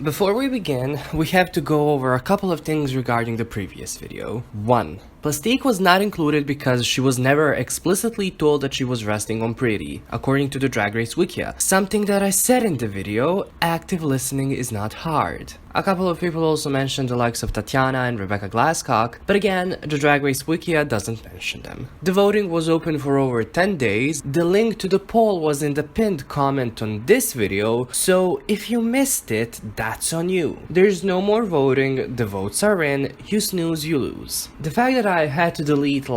Before we begin, we have to go over a couple of things regarding the previous video. 1. Plastique was not included because she was never explicitly told that she was resting on Pretty, according to the Drag Race Wikia. Something that I said in the video, active listening is not hard. A couple of people also mentioned the likes of Tatiana and Rebecca Glasscock, but again, the Drag Race Wikia doesn't mention them. The voting was open for over 10 days, the link to the poll was in the pinned comment on this video, so if you missed it, that's on you. There's no more voting, the votes are in, you snooze, you lose. The fact that I had to delete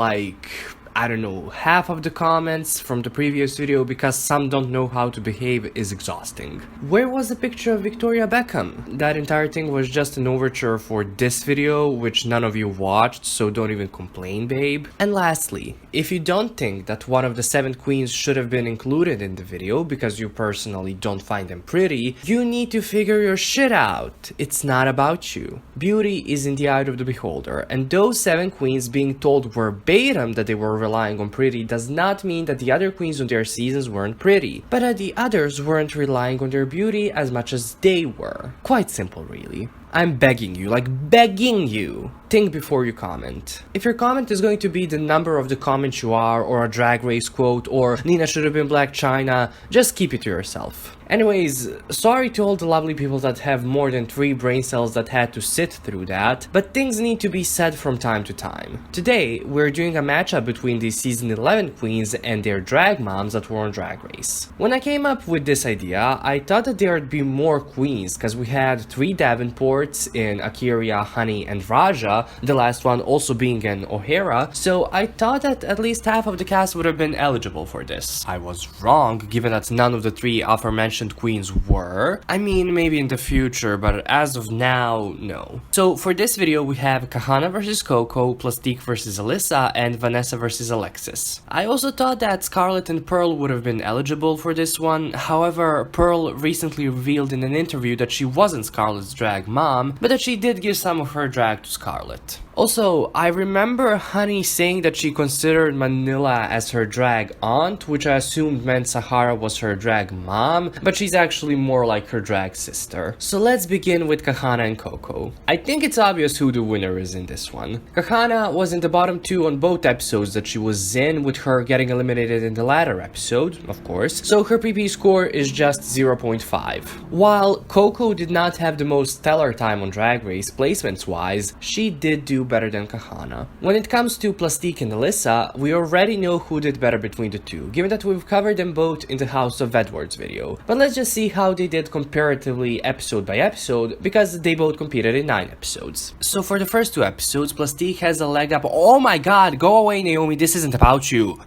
I don't know, half of the comments from the previous video because some don't know how to behave is exhausting. Where was the picture of Victoria Beckham? That entire thing was just an overture for this video, which none of you watched, so don't even complain, babe. And lastly, if you don't think that one of the 7 queens should have been included in the video because you personally don't find them pretty, you need to figure your shit out. It's not about you. Beauty is in the eye of the beholder, and those 7 queens being told verbatim that they were relying on pretty does not mean that the other queens on their seasons weren't pretty, but that the others weren't relying on their beauty as much as they were. Quite simple, really. I'm begging you, begging you, think before you comment. If your comment is going to be the number of the comments you are, or a Drag Race quote, or Nina should have been Black China, just keep it to yourself. Anyways, sorry to all the lovely people that have more than 3 brain cells that had to sit through that, but things need to be said from time to time. Today, we're doing a matchup between the season 11 queens and their drag moms that were on Drag Race. When I came up with this idea, I thought that there would be more queens, because we had 3 Davenports in A'keria, Honey, and Raja, the last one also being an O'Hara, so I thought that at least half of the cast would have been eligible for this. I was wrong, given that none of the 3 aforementioned queens were. I mean, maybe in the future, but as of now, no. So for this video, we have Kahanna versus Coco, Plastique versus Alyssa, and Vanessa versus Alexis. I also thought that Scarlett and Pearl would have been eligible for this one, however, Pearl recently revealed in an interview that she wasn't Scarlett's drag mom, but that she did give some of her drag to Scarlett. Also, I remember Honey saying that she considered Manila as her drag aunt, which I assumed meant Sahara was her drag mom, but she's actually more like her drag sister. So let's begin with Kahanna and Coco. I think it's obvious who the winner is in this one. Kahanna was in the bottom 2 on both episodes that she was in, with her getting eliminated in the latter episode, of course, so her PP score is just 0.5. While Coco did not have the most stellar time on Drag Race placements-wise, she did do better than Kahanna. When it comes to Plastique and Alyssa, we already know who did better between the 2, given that we've covered them both in the House of Edwards video. But let's just see how they did comparatively episode by episode, because they both competed in 9 episodes. So for the first 2 episodes, Plastique has a leg up. Oh my god, go away Naomi, this isn't about you.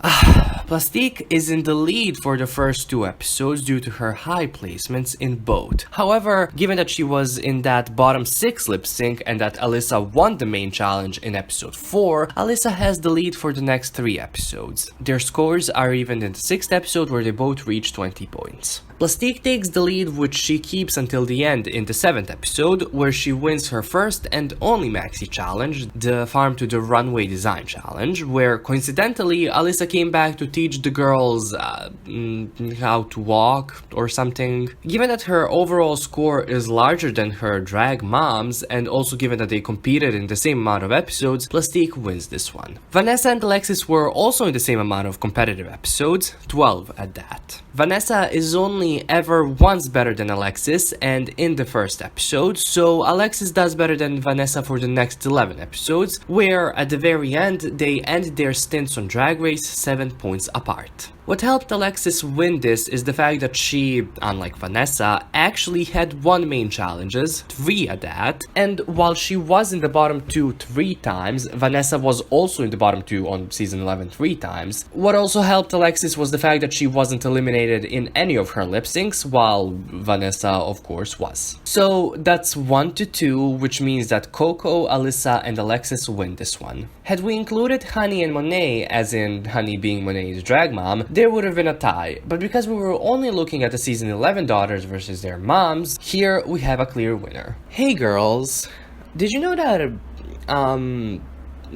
Plastique is in the lead for the first 2 episodes due to her high placements in both. However, given that she was in that bottom 6 lip sync and that Alyssa won the main challenge in episode 4, Alyssa has the lead for the next 3 episodes. Their scores are even in the 6th episode where they both reach 20 points. Plastique takes the lead, which she keeps until the end in the 7th episode, where she wins her first and only maxi challenge, the Farm to the Runway Design Challenge, where coincidentally Alyssa came back to teach the girls how to walk or something. Given that her overall score is larger than her drag moms, and also given that they competed in the same amount of episodes, Plastique wins this one. Vanessa and Alexis were also in the same amount of competitive episodes, 12 at that. Vanessa is only ever once better than Alexis, and in the first episode, so Alexis does better than Vanessa for the next 11 episodes, where at the very end they end their stints on Drag Race 7 points apart. What helped Alexis win this is the fact that she, unlike Vanessa, actually had 1 main challenges, 3 at that, and while she was in the bottom 2 3 times, Vanessa was also in the bottom 2 on season 11 3 times. What also helped Alexis was the fact that she wasn't eliminated in any of her lip syncs, while Vanessa of course was. So that's 1-2, which means that Coco, Alyssa, and Alexis win this one. Had we included Honey and Monet, as in Honey being Monet's drag mom, there would have been a tie, but because we were only looking at the season 11 daughters versus their moms, here we have a clear winner. Hey girls, did you know that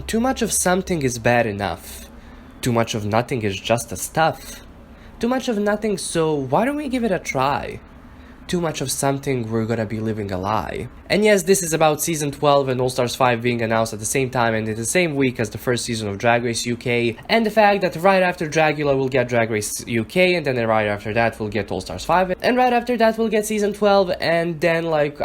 too much of something is bad enough? Too much of nothing is just a stuff. Too much of nothing, so why don't we give it a try? too much of something we're gonna be living a lie. And yes, this is about season 12 and All Stars 5 being announced at the same time and in the same week as the first season of Drag Race UK, and the fact that right after Dragula we'll get Drag Race UK, and then right after that we'll get All Stars 5, and right after that we'll get season 12, and then like